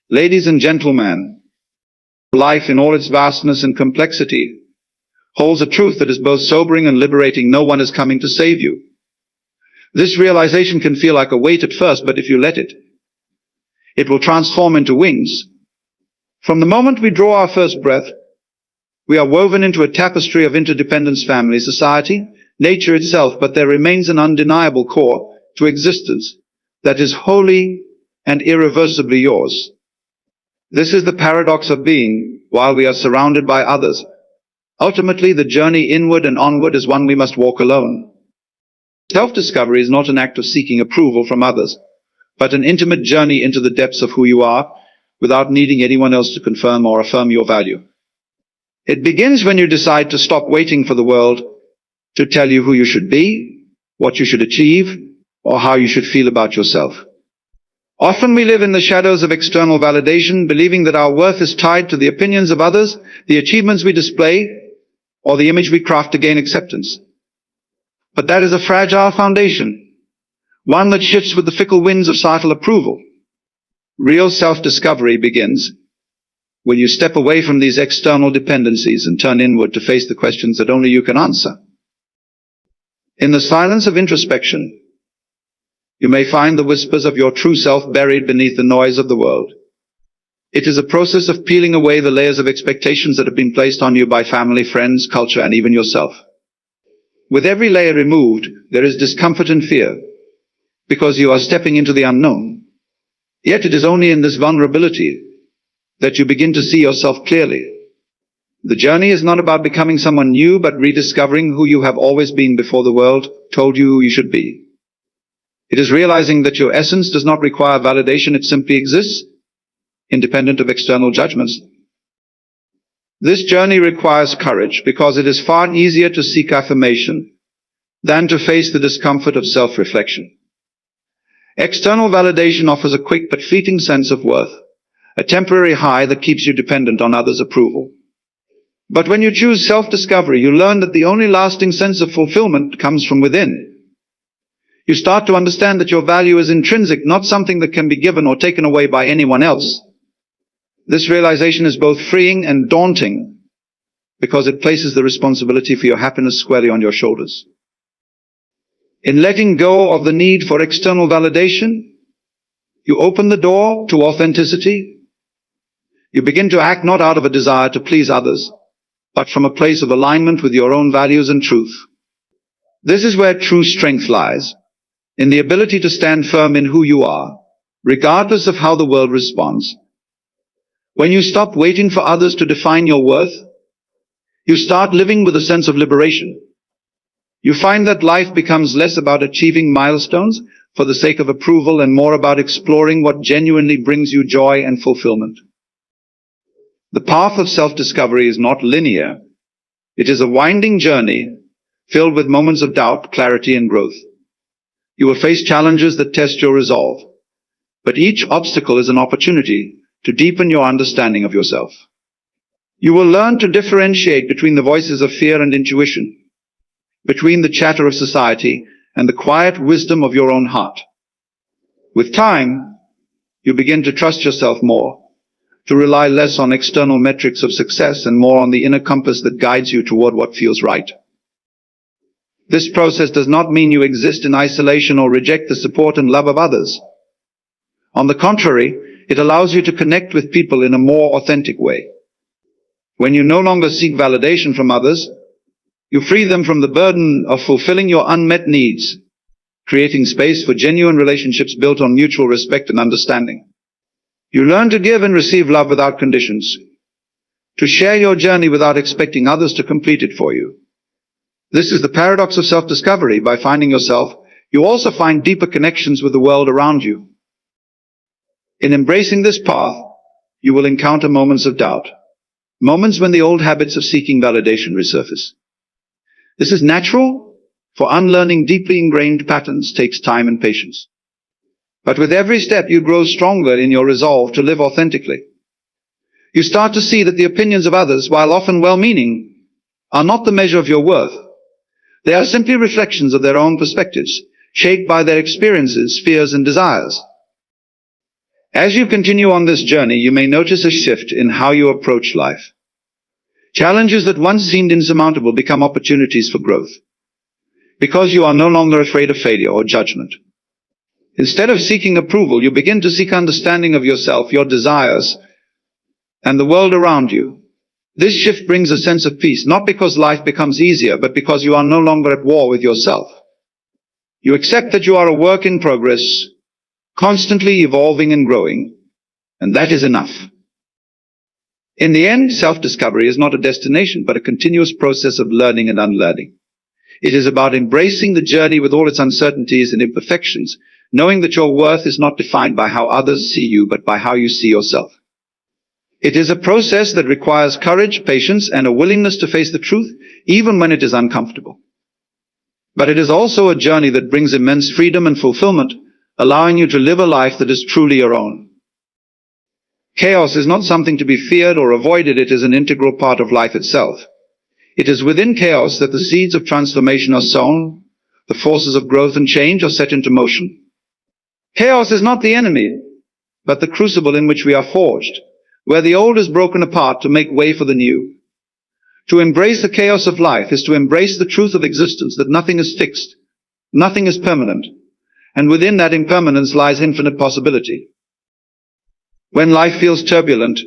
Ladies and gentlemen, life in all its vastness and complexity holds a truth that is both sobering and liberating. No one is coming to save you. This realization can feel like a weight at first, but if you let it, it will transform into wings. From the moment we draw our first breath, we are woven into a tapestry of interdependence, family, society, nature itself, but there remains an undeniable core to existence that is wholly and irreversibly yours. This is the paradox of being while we are surrounded by others. Ultimately, the journey inward and onward is one we must walk alone. Self-discovery is not an act of seeking approval from others, but an intimate journey into the depths of who you are without needing anyone else to confirm or affirm your value. It begins when you decide to stop waiting for the world to tell you who you should be, what you should achieve, or how you should feel about yourself. Often we live in the shadows of external validation, believing that our worth is tied to the opinions of others, the achievements we display, or the image we craft to gain acceptance. But that is a fragile foundation, one that shifts with the fickle winds of societal approval. Real self-discovery begins when you step away from these external dependencies and turn inward to face the questions that only you can answer. In the silence of introspection, you may find the whispers of your true self buried beneath the noise of the world. It is a process of peeling away the layers of expectations that have been placed on you by family, friends, culture, and even yourself. With every layer removed, there is discomfort and fear, because you are stepping into the unknown. Yet it is only in this vulnerability that you begin to see yourself clearly. The journey is not about becoming someone new, but rediscovering who you have always been before the world told you who you should be. It is realizing that your essence does not require validation, it simply exists, independent of external judgments. This journey requires courage, because it is far easier to seek affirmation than to face the discomfort of self-reflection. External validation offers a quick but fleeting sense of worth, a temporary high that keeps you dependent on others' approval. But when you choose self-discovery, you learn that the only lasting sense of fulfillment comes from within. You start to understand that your value is intrinsic, not something that can be given or taken away by anyone else. This realization is both freeing and daunting, because it places the responsibility for your happiness squarely on your shoulders. In letting go of the need for external validation, you open the door to authenticity. You begin to act not out of a desire to please others, but from a place of alignment with your own values and truth. This is where true strength lies, in the ability to stand firm in who you are, regardless of how the world responds. When you stop waiting for others to define your worth, you start living with a sense of liberation. You find that life becomes less about achieving milestones for the sake of approval and more about exploring what genuinely brings you joy and fulfillment. The path of self-discovery is not linear. It is a winding journey filled with moments of doubt, clarity, and growth. You will face challenges that test your resolve, but each obstacle is an opportunity to deepen your understanding of yourself. You will learn to differentiate between the voices of fear and intuition, between the chatter of society and the quiet wisdom of your own heart. With time, you begin to trust yourself more, to rely less on external metrics of success and more on the inner compass that guides you toward what feels right. This process does not mean you exist in isolation or reject the support and love of others. On the contrary, it allows you to connect with people in a more authentic way. When you no longer seek validation from others, you free them from the burden of fulfilling your unmet needs, creating space for genuine relationships built on mutual respect and understanding. You learn to give and receive love without conditions, to share your journey without expecting others to complete it for you. This is the paradox of self-discovery. By finding yourself, you also find deeper connections with the world around you. In embracing this path, you will encounter moments of doubt, moments when the old habits of seeking validation resurface. This is natural, for unlearning deeply ingrained patterns takes time and patience. But with every step, you grow stronger in your resolve to live authentically. You start to see that the opinions of others, while often well-meaning, are not the measure of your worth. They are simply reflections of their own perspectives, shaped by their experiences, fears, and desires. As you continue on this journey, you may notice a shift in how you approach life. Challenges that once seemed insurmountable become opportunities for growth, because you are no longer afraid of failure or judgment. Instead of seeking approval, you begin to seek understanding of yourself, your desires, and the world around you. This shift brings a sense of peace, not because life becomes easier, but because you are no longer at war with yourself. You accept that you are a work in progress, constantly evolving and growing, and that is enough. In the end, self-discovery is not a destination, but a continuous process of learning and unlearning. It is about embracing the journey with all its uncertainties and imperfections, knowing that your worth is not defined by how others see you, but by how you see yourself. It is a process that requires courage, patience, and a willingness to face the truth, even when it is uncomfortable. But it is also a journey that brings immense freedom and fulfillment, allowing you to live a life that is truly your own. Chaos is not something to be feared or avoided, it is an integral part of life itself. It is within chaos that the seeds of transformation are sown, the forces of growth and change are set into motion. Chaos is not the enemy, but the crucible in which we are forged, where the old is broken apart to make way for the new. To embrace the chaos of life is to embrace the truth of existence, that nothing is fixed, nothing is permanent, and within that impermanence lies infinite possibility. When life feels turbulent,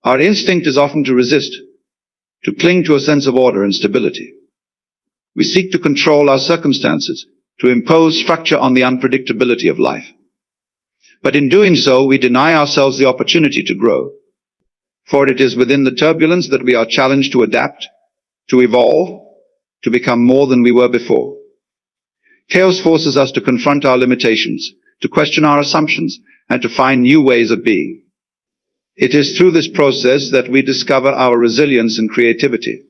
our instinct is often to resist, to cling to a sense of order and stability. We seek to control our circumstances, to impose structure on the unpredictability of life. But in doing so, we deny ourselves the opportunity to grow. For it is within the turbulence that we are challenged to adapt, to evolve, to become more than we were before. Chaos forces us to confront our limitations, to question our assumptions, and to find new ways of being. It is through this process that we discover our resilience and creativity.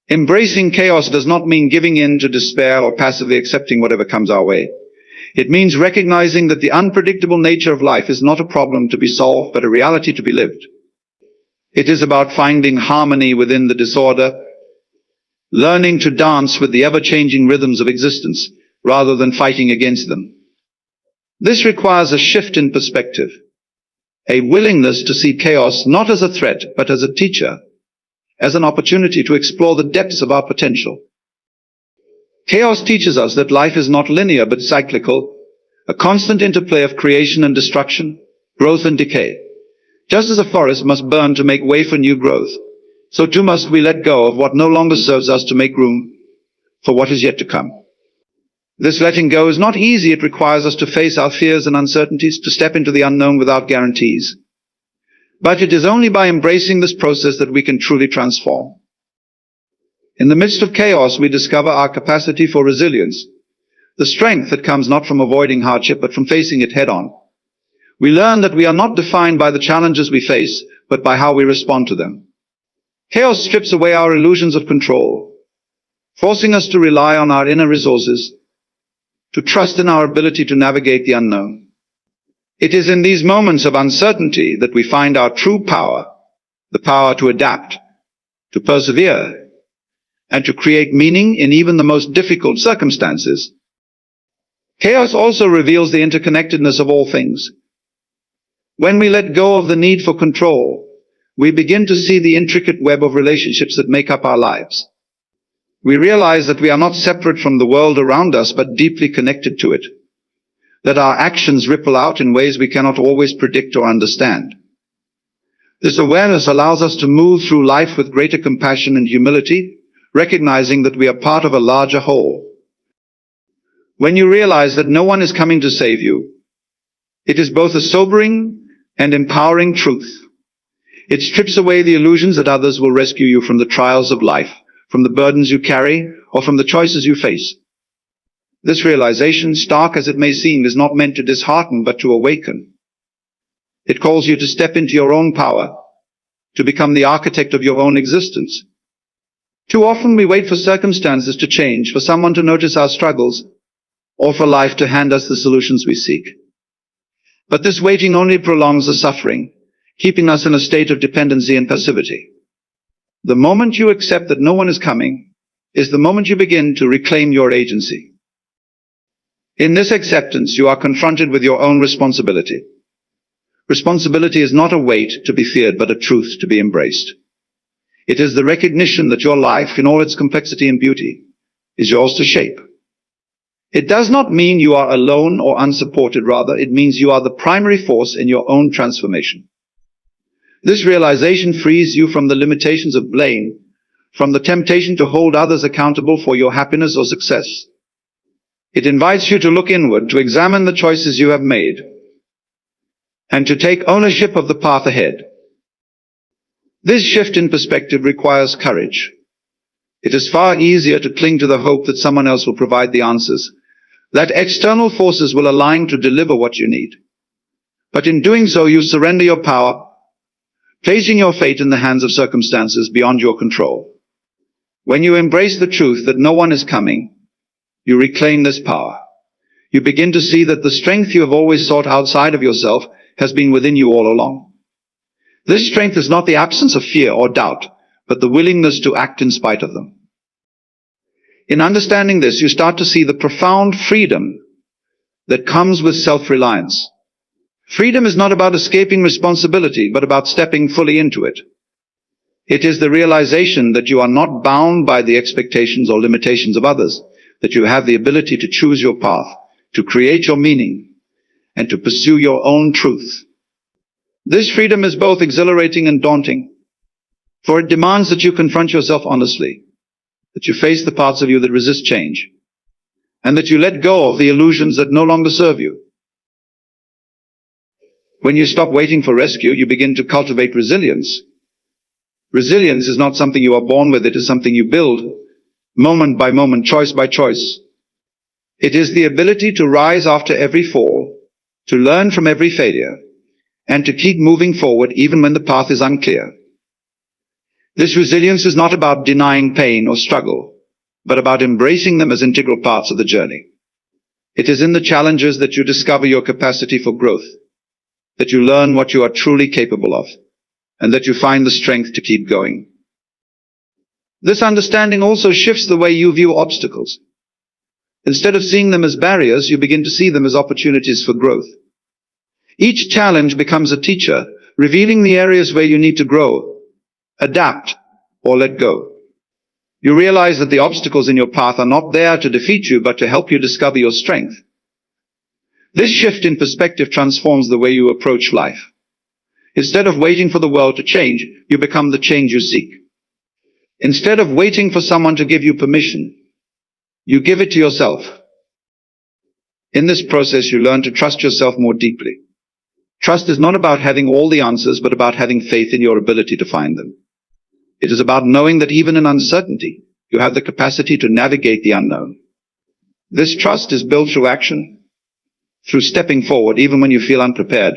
Embracing chaos does not mean giving in to despair or passively accepting whatever comes our way. It means recognizing that the unpredictable nature of life is not a problem to be solved, but a reality to be lived. It is about finding harmony within the disorder, learning to dance with the ever-changing rhythms of existence, rather than fighting against them. This requires a shift in perspective, a willingness to see chaos not as a threat, but as a teacher, as an opportunity to explore the depths of our potential. Chaos teaches us that life is not linear but cyclical, a constant interplay of creation and destruction, growth and decay. Just as a forest must burn to make way for new growth, so too must we let go of what no longer serves us to make room for what is yet to come. This letting go is not easy. It requires us to face our fears and uncertainties, to step into the unknown without guarantees. But it is only by embracing this process that we can truly transform. In the midst of chaos, we discover our capacity for resilience, the strength that comes not from avoiding hardship, but from facing it head-on. We learn that we are not defined by the challenges we face, but by how we respond to them. Chaos strips away our illusions of control, forcing us to rely on our inner resources, to trust in our ability to navigate the unknown. It is in these moments of uncertainty that we find our true power, the power to adapt, to persevere, and to create meaning in even the most difficult circumstances. Chaos also reveals the interconnectedness of all things. When we let go of the need for control, we begin to see the intricate web of relationships that make up our lives. We realize that we are not separate from the world around us, but deeply connected to it, that our actions ripple out in ways we cannot always predict or understand. This awareness allows us to move through life with greater compassion and humility, recognizing that we are part of a larger whole. When you realize that no one is coming to save you, it is both a sobering and empowering truth. It strips away the illusions that others will rescue you from the trials of life, from the burdens you carry, or from the choices you face. This realization, stark as it may seem, is not meant to dishearten, but to awaken. It calls you to step into your own power, to become the architect of your own existence. Too often we wait for circumstances to change, for someone to notice our struggles, or for life to hand us the solutions we seek. But this waiting only prolongs the suffering, keeping us in a state of dependency and passivity. The moment you accept that no one is coming is the moment you begin to reclaim your agency. In this acceptance, you are confronted with your own responsibility. Responsibility is not a weight to be feared, but a truth to be embraced. It is the recognition that your life, in all its complexity and beauty, is yours to shape. It does not mean you are alone or unsupported. Rather, it means you are the primary force in your own transformation. This realization frees you from the limitations of blame, from the temptation to hold others accountable for your happiness or success. It invites you to look inward, to examine the choices you have made, and to take ownership of the path ahead. This shift in perspective requires courage. It is far easier to cling to the hope that someone else will provide the answers, that external forces will align to deliver what you need. But in doing so, you surrender your power, placing your fate in the hands of circumstances beyond your control. When you embrace the truth that no one is coming, you reclaim this power. You begin to see that the strength you have always sought outside of yourself has been within you all along. This strength is not the absence of fear or doubt, but the willingness to act in spite of them. In understanding this, you start to see the profound freedom that comes with self-reliance. Freedom is not about escaping responsibility, but about stepping fully into it. It is the realization that you are not bound by the expectations or limitations of others, that you have the ability to choose your path, to create your meaning, and to pursue your own truth. This freedom is both exhilarating and daunting, for it demands that you confront yourself honestly, that you face the parts of you that resist change, and that you let go of the illusions that no longer serve you. When you stop waiting for rescue, you begin to cultivate resilience. Resilience is not something you are born with, it is something you build, moment by moment, choice by choice. It is the ability to rise after every fall, to learn from every failure, and to keep moving forward even when the path is unclear. This resilience is not about denying pain or struggle, but about embracing them as integral parts of the journey. It is in the challenges that you discover your capacity for growth, that you learn what you are truly capable of, and that you find the strength to keep going. This understanding also shifts the way you view obstacles. Instead of seeing them as barriers, you begin to see them as opportunities for growth. Each challenge becomes a teacher, revealing the areas where you need to grow, adapt, or let go. You realize that the obstacles in your path are not there to defeat you, but to help you discover your strength. This shift in perspective transforms the way you approach life. Instead of waiting for the world to change, you become the change you seek. Instead of waiting for someone to give you permission, you give it to yourself. In this process, you learn to trust yourself more deeply. Trust is not about having all the answers, but about having faith in your ability to find them. It is about knowing that even in uncertainty, you have the capacity to navigate the unknown. This trust is built through action, through stepping forward even when you feel unprepared,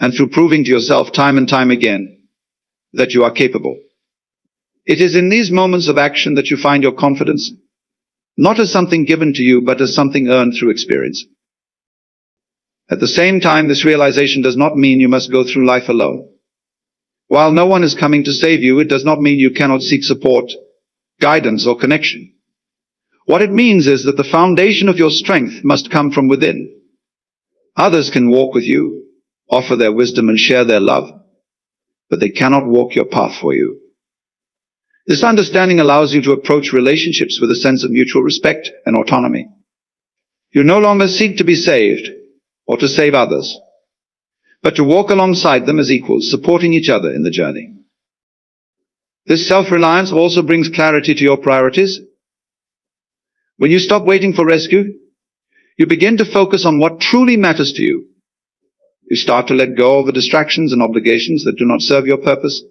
and through proving to yourself time and time again that you are capable. It is in these moments of action that you find your confidence, not as something given to you, but as something earned through experience. At the same time, this realization does not mean you must go through life alone. While no one is coming to save you, it does not mean you cannot seek support, guidance, or connection. What it means is that the foundation of your strength must come from within. Others can walk with you, offer their wisdom, and share their love, but they cannot walk your path for you. This understanding allows you to approach relationships with a sense of mutual respect and autonomy. You no longer seek to be saved or to save others, but to walk alongside them as equals, supporting each other in the journey. This self-reliance also brings clarity to your priorities. When you stop waiting for rescue, you begin to focus on what truly matters to you. You start to let go of the distractions and obligations that do not serve your purpose,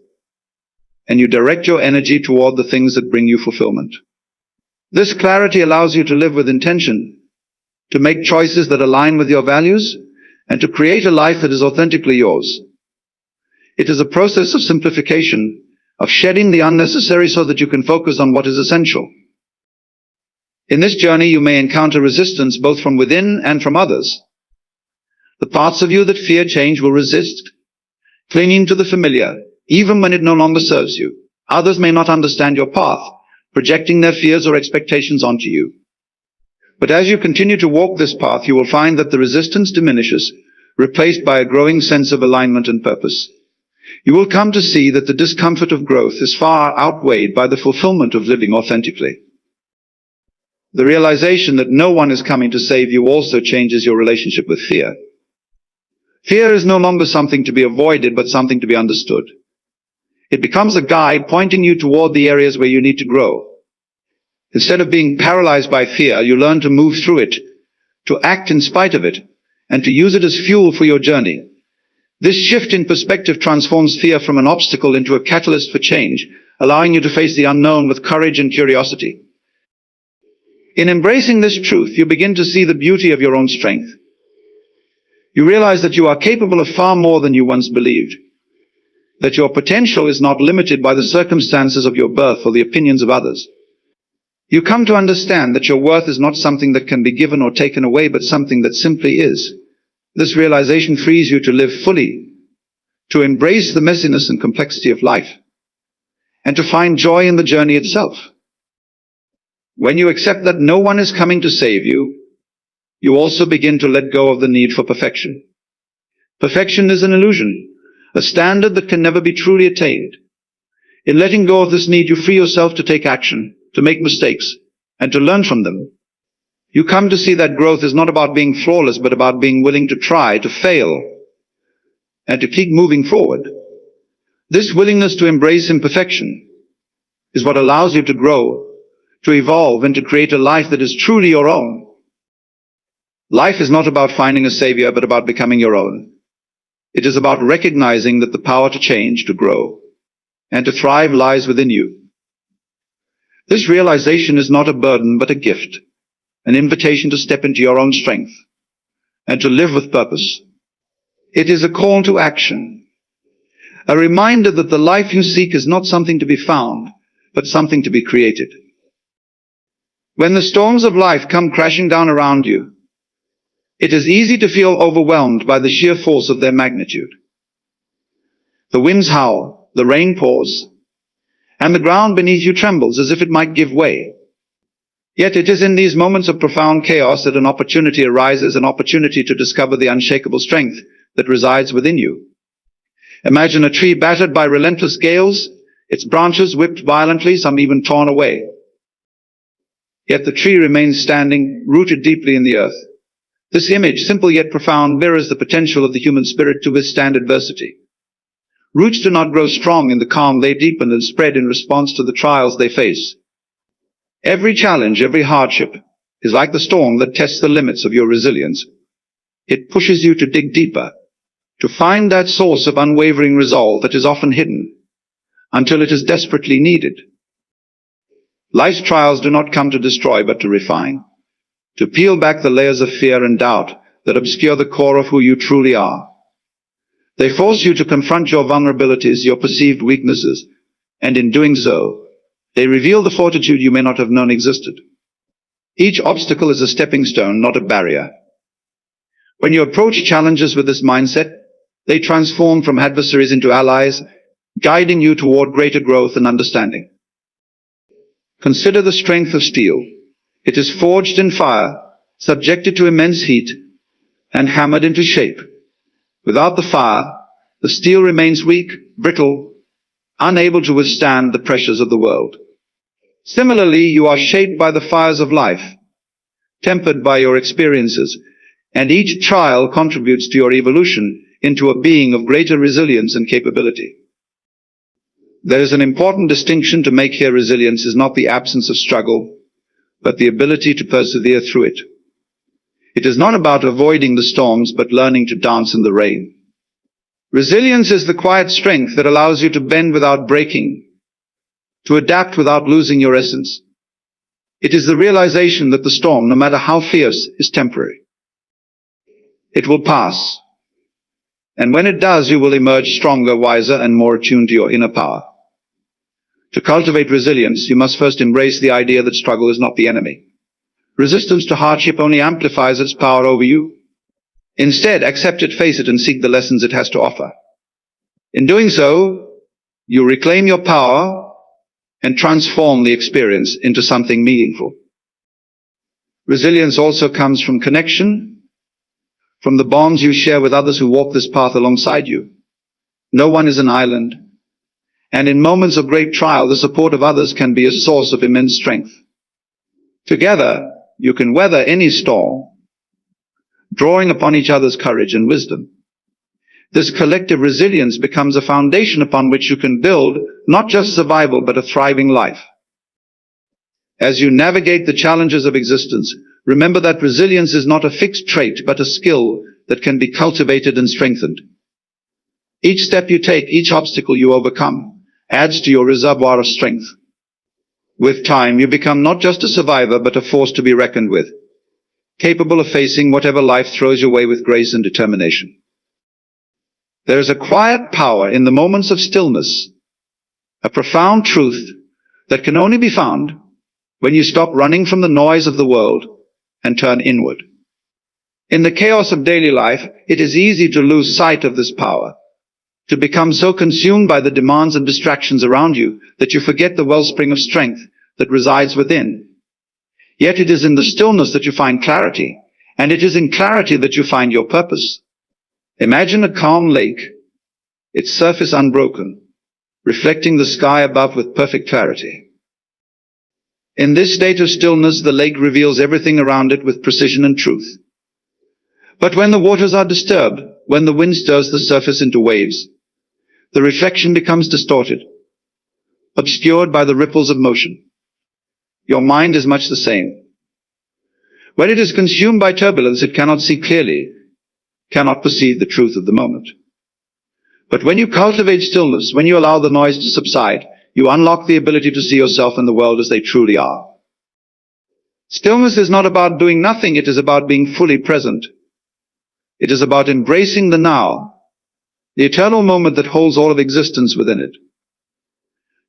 and you direct your energy toward the things that bring you fulfillment. This clarity allows you to live with intention, to make choices that align with your values, and to create a life that is authentically yours. It is a process of simplification, of shedding the unnecessary so that you can focus on what is essential. In this journey, you may encounter resistance both from within and from others. The parts of you that fear change will resist, clinging to the familiar, even when it no longer serves you. Others may not understand your path, projecting their fears or expectations onto you. But as you continue to walk this path, you will find that the resistance diminishes, replaced by a growing sense of alignment and purpose. You will come to see that the discomfort of growth is far outweighed by the fulfillment of living authentically. The realization that no one is coming to save you also changes your relationship with fear. Fear is no longer something to be avoided, but something to be understood. It becomes a guide pointing you toward the areas where you need to grow. Instead of being paralyzed by fear, you learn to move through it, to act in spite of it, and to use it as fuel for your journey. This shift in perspective transforms fear from an obstacle into a catalyst for change, allowing you to face the unknown with courage and curiosity. In embracing this truth, you begin to see the beauty of your own strength. You realize that you are capable of far more than you once believed, that your potential is not limited by the circumstances of your birth or the opinions of others. You come to understand that your worth is not something that can be given or taken away, but something that simply is. This realization frees you to live fully, to embrace the messiness and complexity of life, and to find joy in the journey itself. When you accept that no one is coming to save you, you also begin to let go of the need for perfection. Perfection is an illusion, a standard that can never be truly attained. In letting go of this need, you free yourself to take action, to make mistakes, and to learn from them. You come to see that growth is not about being flawless, but about being willing to try, to fail, and to keep moving forward. This willingness to embrace imperfection is what allows you to grow, to evolve, and to create a life that is truly your own. Life is not about finding a savior, but about becoming your own. It is about recognizing that the power to change, to grow, and to thrive lies within you. This realization is not a burden, but a gift, an invitation to step into your own strength and to live with purpose. It is a call to action, a reminder that the life you seek is not something to be found, but something to be created. When the storms of life come crashing down around you, it is easy to feel overwhelmed by the sheer force of their magnitude. The winds howl, the rain pours, and the ground beneath you trembles as if it might give way. Yet it is in these moments of profound chaos that an opportunity arises, an opportunity to discover the unshakable strength that resides within you. Imagine a tree battered by relentless gales, its branches whipped violently, some even torn away. Yet the tree remains standing, rooted deeply in the earth. This image, simple yet profound, mirrors the potential of the human spirit to withstand adversity. Roots do not grow strong in the calm, they deepen and spread in response to the trials they face. Every challenge, every hardship is like the storm that tests the limits of your resilience. It pushes you to dig deeper, to find that source of unwavering resolve that is often hidden until it is desperately needed. Life's trials do not come to destroy, but to refine, to peel back the layers of fear and doubt that obscure the core of who you truly are. They force you to confront your vulnerabilities, your perceived weaknesses, and in doing so, they reveal the fortitude you may not have known existed. Each obstacle is a stepping stone, not a barrier. When you approach challenges with this mindset, they transform from adversaries into allies, guiding you toward greater growth and understanding. Consider the strength of steel. It is forged in fire, subjected to immense heat, and hammered into shape. Without the fire, the steel remains weak, brittle, unable to withstand the pressures of the world. Similarly, you are shaped by the fires of life, tempered by your experiences, and each trial contributes to your evolution into a being of greater resilience and capability. There is an important distinction to make here. Resilience is not the absence of struggle, but the ability to persevere through it. It is not about avoiding the storms, but learning to dance in the rain. Resilience is the quiet strength that allows you to bend without breaking, to adapt without losing your essence. It is the realization that the storm, no matter how fierce, is temporary. It will pass. And when it does, you will emerge stronger, wiser, and more attuned to your inner power. To cultivate resilience, you must first embrace the idea that struggle is not the enemy. Resistance to hardship only amplifies its power over you. Instead, accept it, face it, and seek the lessons it has to offer. In doing so, you reclaim your power and transform the experience into something meaningful. Resilience also comes from connection, from the bonds you share with others who walk this path alongside you. No one is an island, and in moments of great trial, the support of others can be a source of immense strength. Together, you can weather any storm, drawing upon each other's courage and wisdom. This collective resilience becomes a foundation upon which you can build not just survival, but a thriving life. As you navigate the challenges of existence, remember that resilience is not a fixed trait, but a skill that can be cultivated and strengthened. Each step you take, each obstacle you overcome, adds to your reservoir of strength. With time, you become not just a survivor, but a force to be reckoned with, capable of facing whatever life throws your way with grace and determination. There is a quiet power in the moments of stillness, a profound truth that can only be found when you stop running from the noise of the world and turn inward. In the chaos of daily life, it is easy to lose sight of this power, to become so consumed by the demands and distractions around you that you forget the wellspring of strength that resides within. Yet it is in the stillness that you find clarity, and it is in clarity that you find your purpose. Imagine a calm lake, its surface unbroken, reflecting the sky above with perfect clarity. In this state of stillness, the lake reveals everything around it with precision and truth. But when the waters are disturbed, when the wind stirs the surface into waves, the reflection becomes distorted, obscured by the ripples of motion. Your mind is much the same. When it is consumed by turbulence, it cannot see clearly, cannot perceive the truth of the moment. But when you cultivate stillness, when you allow the noise to subside, you unlock the ability to see yourself and the world as they truly are. Stillness is not about doing nothing, it is about being fully present. It is about embracing the now, the eternal moment that holds all of existence within it.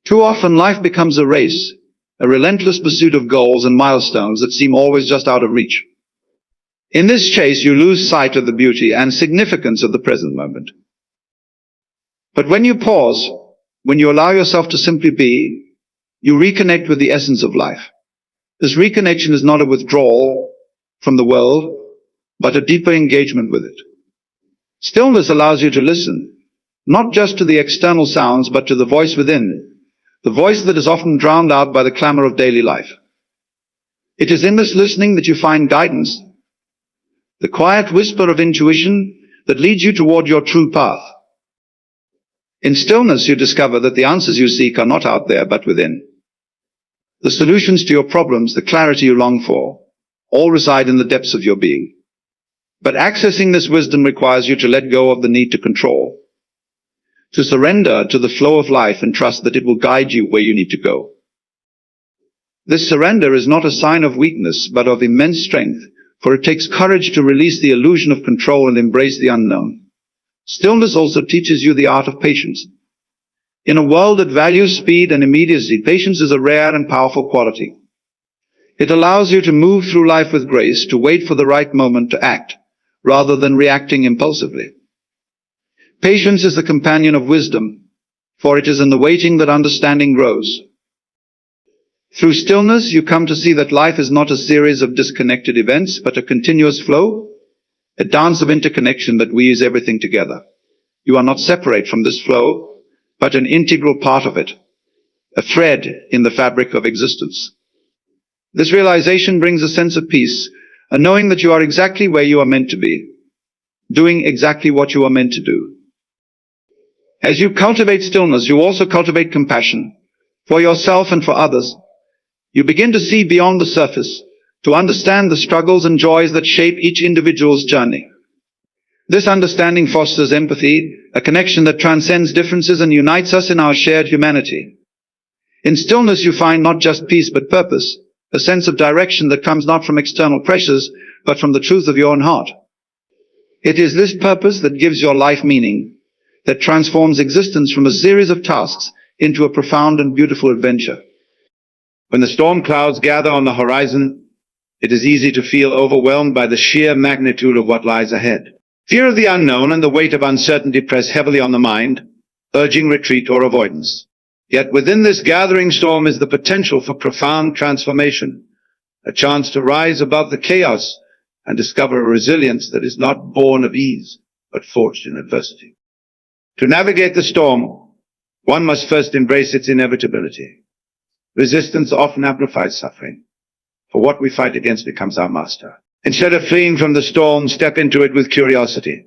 Too often life becomes a race, a relentless pursuit of goals and milestones that seem always just out of reach. In this chase, you lose sight of the beauty and significance of the present moment. But when you pause, when you allow yourself to simply be, you reconnect with the essence of life. This reconnection is not a withdrawal from the world, but a deeper engagement with it. Stillness allows you to listen, not just to the external sounds, but to the voice within, the voice that is often drowned out by the clamor of daily life. It is in this listening that you find guidance, the quiet whisper of intuition that leads you toward your true path. In stillness, you discover that the answers you seek are not out there, but within. The solutions to your problems, the clarity you long for, all reside in the depths of your being. But accessing this wisdom requires you to let go of the need to control, to surrender to the flow of life and trust that it will guide you where you need to go. This surrender is not a sign of weakness, but of immense strength, for it takes courage to release the illusion of control and embrace the unknown. Stillness also teaches you the art of patience. In a world that values speed and immediacy, patience is a rare and powerful quality. It allows you to move through life with grace, to wait for the right moment to act, rather than reacting impulsively. Patience is the companion of wisdom, for it is in the waiting that understanding grows. Through stillness, you come to see that life is not a series of disconnected events, but a continuous flow, a dance of interconnection that weaves everything together. You are not separate from this flow, but an integral part of it, a thread in the fabric of existence. This realization brings a sense of peace, a knowing that you are exactly where you are meant to be, doing exactly what you are meant to do. As you cultivate stillness, you also cultivate compassion for yourself and for others. You begin to see beyond the surface, to understand the struggles and joys that shape each individual's journey. This understanding fosters empathy, a connection that transcends differences and unites us in our shared humanity. In stillness, you find not just peace but purpose, a sense of direction that comes not from external pressures, but from the truth of your own heart. It is this purpose that gives your life meaning, that transforms existence from a series of tasks into a profound and beautiful adventure. When the storm clouds gather on the horizon, it is easy to feel overwhelmed by the sheer magnitude of what lies ahead. Fear of the unknown and the weight of uncertainty press heavily on the mind, urging retreat or avoidance. Yet within this gathering storm is the potential for profound transformation. a chance to rise above the chaos and discover a resilience that is not born of ease, but forged in adversity. To navigate the storm, one must first embrace its inevitability. Resistance often amplifies suffering, for what we fight against becomes our master. Instead of fleeing from the storm, step into it with curiosity.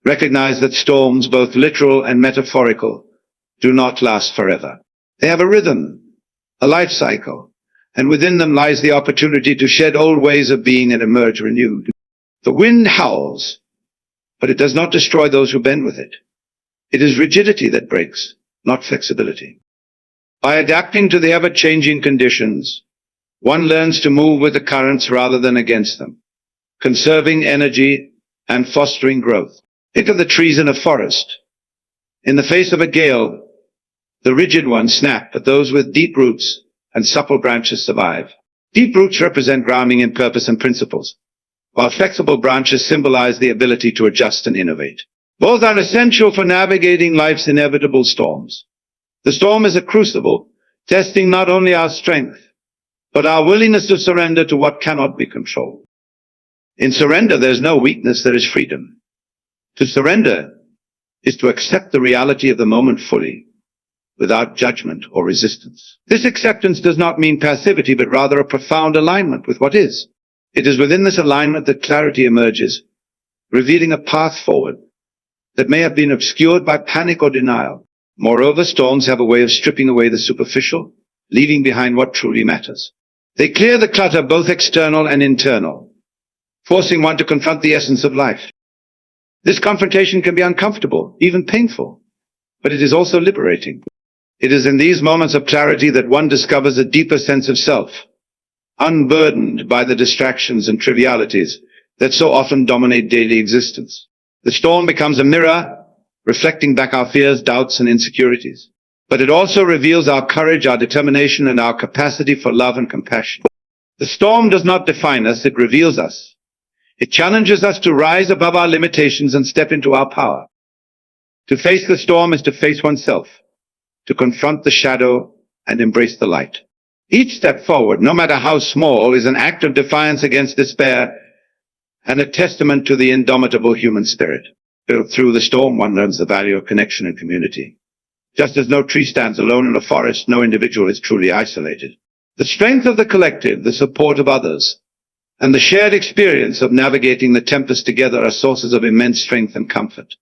Recognize that storms, both literal and metaphorical, do not last forever. They have a rhythm, a life cycle, and within them lies the opportunity to shed old ways of being and emerge renewed. The wind howls, but it does not destroy those who bend with it. It is rigidity that breaks, not flexibility. By adapting to the ever-changing conditions, one learns to move with the currents rather than against them, conserving energy and fostering growth. Think of the trees in a forest. In the face of a gale, the rigid ones snap, but those with deep roots and supple branches survive. Deep roots represent grounding in purpose and principles, while flexible branches symbolize the ability to adjust and innovate. Both are essential for navigating life's inevitable storms. The storm is a crucible, testing not only our strength, but our willingness to surrender to what cannot be controlled. In surrender, there's no weakness, there is freedom. To surrender is to accept the reality of the moment fully, without judgment or resistance. This acceptance does not mean passivity, but rather a profound alignment with what is. It is within this alignment that clarity emerges, revealing a path forward that may have been obscured by panic or denial. Moreover, storms have a way of stripping away the superficial, leaving behind what truly matters. They clear the clutter, both external and internal, forcing one to confront the essence of life. This confrontation can be uncomfortable, even painful, but it is also liberating. It is in these moments of clarity that one discovers a deeper sense of self, unburdened by the distractions and trivialities that so often dominate daily existence. The storm becomes a mirror, reflecting back our fears, doubts, and insecurities. But it also reveals our courage, our determination, and our capacity for love and compassion. The storm does not define us, it reveals us. It challenges us to rise above our limitations and step into our power. To face the storm is to face oneself, to confront the shadow and embrace the light. Each step forward, no matter how small, is an act of defiance against despair and a testament to the indomitable human spirit. Through the storm, one learns the value of connection and community. Just as no tree stands alone in a forest, no individual is truly isolated. The strength of the collective, the support of others, and the shared experience of navigating the tempest together are sources of immense strength and comfort.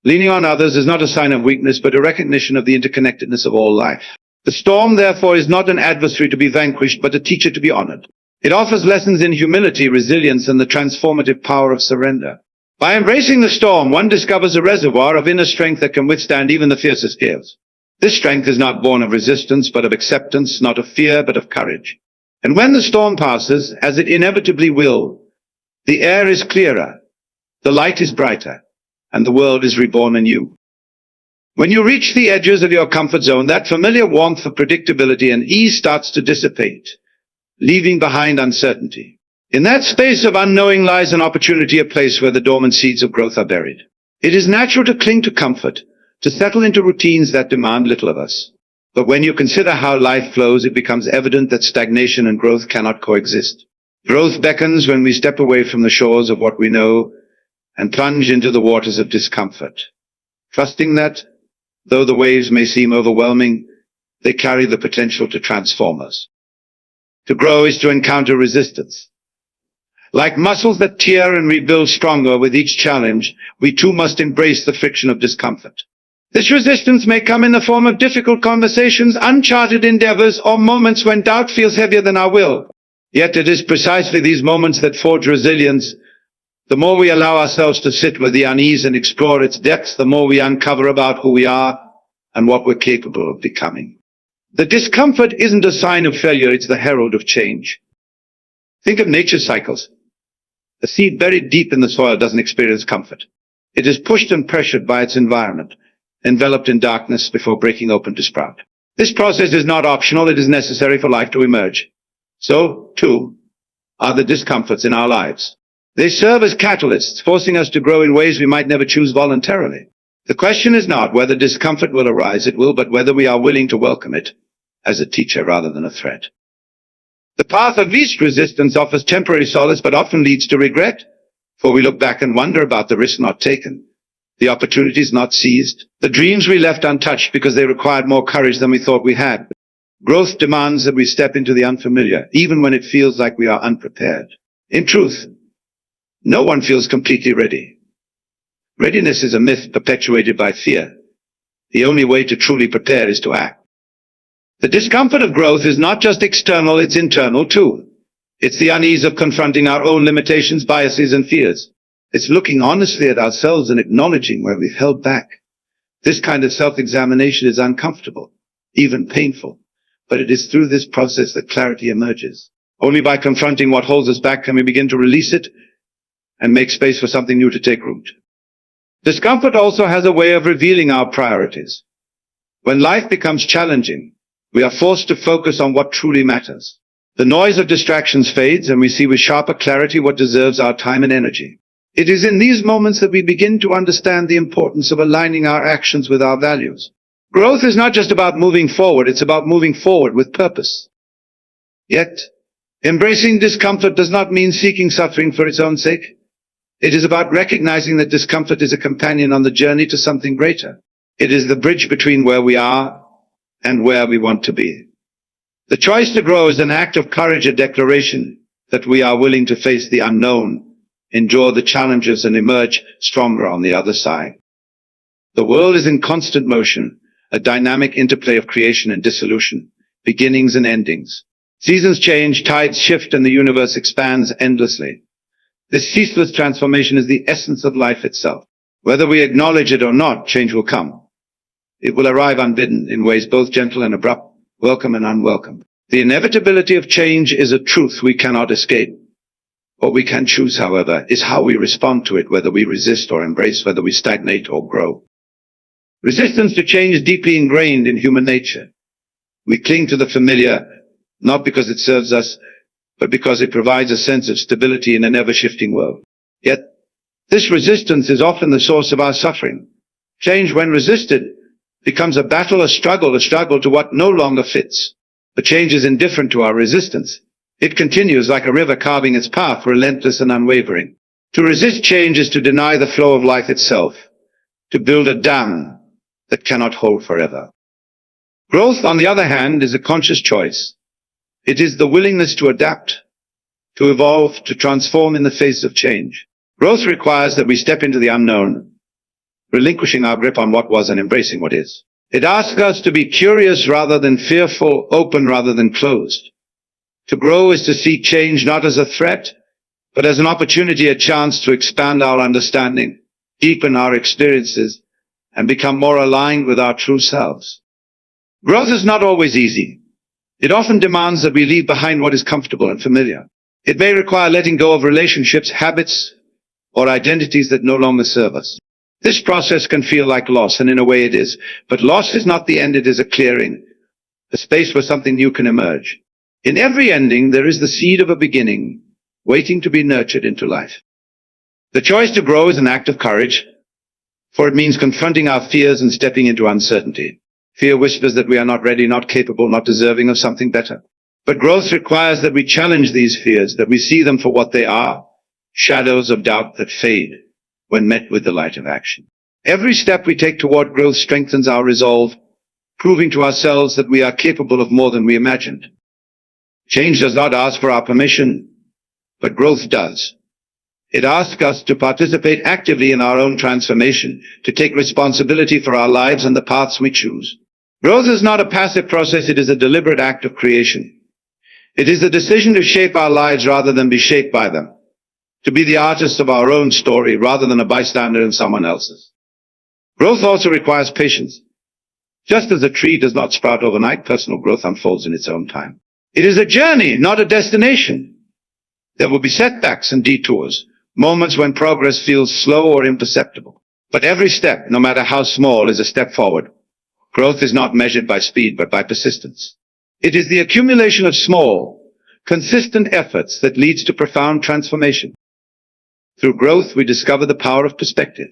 Leaning on others is not a sign of weakness, but a recognition of the interconnectedness of all life. The storm, therefore, is not an adversary to be vanquished, but a teacher to be honored. It offers lessons in humility, resilience, and the transformative power of surrender. By embracing the storm, one discovers a reservoir of inner strength that can withstand even the fiercest gales. This strength is not born of resistance, but of acceptance, not of fear, but of courage. And when the storm passes, as it inevitably will, the air is clearer, the light is brighter, and the world is reborn anew. When you reach the edges of your comfort zone, that familiar warmth of predictability and ease starts to dissipate, leaving behind uncertainty. In that space of unknowing lies an opportunity, a place where the dormant seeds of growth are buried. It is natural to cling to comfort, to settle into routines that demand little of us. But when you consider how life flows, it becomes evident that stagnation and growth cannot coexist. Growth beckons when we step away from the shores of what we know and plunge into the waters of discomfort, trusting that, though the waves may seem overwhelming, they carry the potential to transform us. To grow is to encounter resistance. Like muscles that tear and rebuild stronger with each challenge, we too must embrace the friction of discomfort. This resistance may come in the form of difficult conversations, uncharted endeavors, or moments when doubt feels heavier than our will. Yet it is precisely these moments that forge resilience. The more we allow ourselves to sit with the unease and explore its depths, the more we uncover about who we are and what we're capable of becoming. The discomfort isn't a sign of failure, it's the herald of change. Think of nature's cycles. A seed buried deep in the soil doesn't experience comfort. It is pushed and pressured by its environment, enveloped in darkness before breaking open to sprout. This process is not optional, it is necessary for life to emerge. So, too, are the discomforts in our lives. They serve as catalysts, forcing us to grow in ways we might never choose voluntarily. The question is not whether discomfort will arise, it will, but whether we are willing to welcome it as a teacher rather than a threat. The path of least resistance offers temporary solace, but often leads to regret, for we look back and wonder about the risk not taken, the opportunities not seized, the dreams we left untouched because they required more courage than we thought we had. Growth demands that we step into the unfamiliar, even when it feels like we are unprepared. In truth, no one feels completely ready. Readiness is a myth perpetuated by fear. The only way to truly prepare is to act. The discomfort of growth is not just external, it's internal too. It's the unease of confronting our own limitations, biases, and fears. It's looking honestly at ourselves and acknowledging where we've held back. This kind of self-examination is uncomfortable, even painful. But it is through this process that clarity emerges. Only by confronting what holds us back can we begin to release it and make space for something new to take root. Discomfort also has a way of revealing our priorities. When life becomes challenging, we are forced to focus on what truly matters. The noise of distractions fades, and we see with sharper clarity what deserves our time and energy. It is in these moments that we begin to understand the importance of aligning our actions with our values. Growth is not just about moving forward, it's about moving forward with purpose. Yet, embracing discomfort does not mean seeking suffering for its own sake. It is about recognizing that discomfort is a companion on the journey to something greater. It is the bridge between where we are and where we want to be. The choice to grow is an act of courage, a declaration that we are willing to face the unknown, endure the challenges, and emerge stronger on the other side. The world is in constant motion, a dynamic interplay of creation and dissolution, beginnings and endings. Seasons change, tides shift, and the universe expands endlessly. This ceaseless transformation is the essence of life itself. Whether we acknowledge it or not, change will come. It will arrive unbidden, in ways both gentle and abrupt, welcome and unwelcome. The inevitability of change is a truth we cannot escape. What we can choose, however, is how we respond to it, whether we resist or embrace, whether we stagnate or grow. Resistance to change is deeply ingrained in human nature. We cling to the familiar, not because it serves us, but because it provides a sense of stability in an ever-shifting world. Yet, this resistance is often the source of our suffering. Change, when resisted, becomes a battle, a struggle to what no longer fits. The change is indifferent to our resistance. It continues like a river carving its path, relentless and unwavering. To resist change is to deny the flow of life itself, to build a dam that cannot hold forever. Growth, on the other hand, is a conscious choice. It is the willingness to adapt, to evolve, to transform in the face of change. Growth requires that we step into the unknown, relinquishing our grip on what was and embracing what is. It asks us to be curious rather than fearful, open rather than closed. To grow is to see change not as a threat, but as an opportunity, a chance to expand our understanding, deepen our experiences, and become more aligned with our true selves. Growth is not always easy. It often demands that we leave behind what is comfortable and familiar. It may require letting go of relationships, habits, or identities that no longer serve us. This process can feel like loss, and in a way it is. But loss is not the end, it is a clearing, a space where something new can emerge. In every ending, there is the seed of a beginning, waiting to be nurtured into life. The choice to grow is an act of courage, for it means confronting our fears and stepping into uncertainty. Fear whispers that we are not ready, not capable, not deserving of something better. But growth requires that we challenge these fears, that we see them for what they are, shadows of doubt that fade when met with the light of action. Every step we take toward growth strengthens our resolve, proving to ourselves that we are capable of more than we imagined. Change does not ask for our permission, but growth does. It asks us to participate actively in our own transformation, to take responsibility for our lives and the paths we choose. Growth is not a passive process, it is a deliberate act of creation. It is the decision to shape our lives rather than be shaped by them, to be the artist of our own story rather than a bystander in someone else's. Growth also requires patience. Just as a tree does not sprout overnight, personal growth unfolds in its own time. It is a journey, not a destination. There will be setbacks and detours, moments when progress feels slow or imperceptible. But every step, no matter how small, is a step forward. Growth is not measured by speed, but by persistence. It is the accumulation of small, consistent efforts that leads to profound transformation. Through growth, we discover the power of perspective.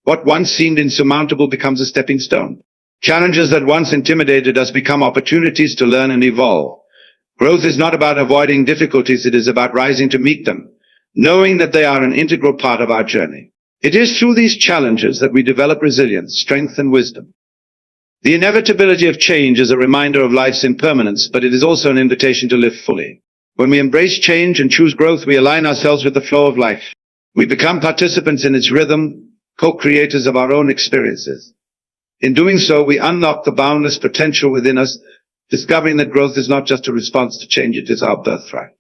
What once seemed insurmountable becomes a stepping stone. Challenges that once intimidated us become opportunities to learn and evolve. Growth is not about avoiding difficulties, it is about rising to meet them, knowing that they are an integral part of our journey. It is through these challenges that we develop resilience, strength, and wisdom. The inevitability of change is a reminder of life's impermanence, but it is also an invitation to live fully. When we embrace change and choose growth, we align ourselves with the flow of life. We become participants in its rhythm, co-creators of our own experiences. In doing so, we unlock the boundless potential within us, discovering that growth is not just a response to change, it is our birthright.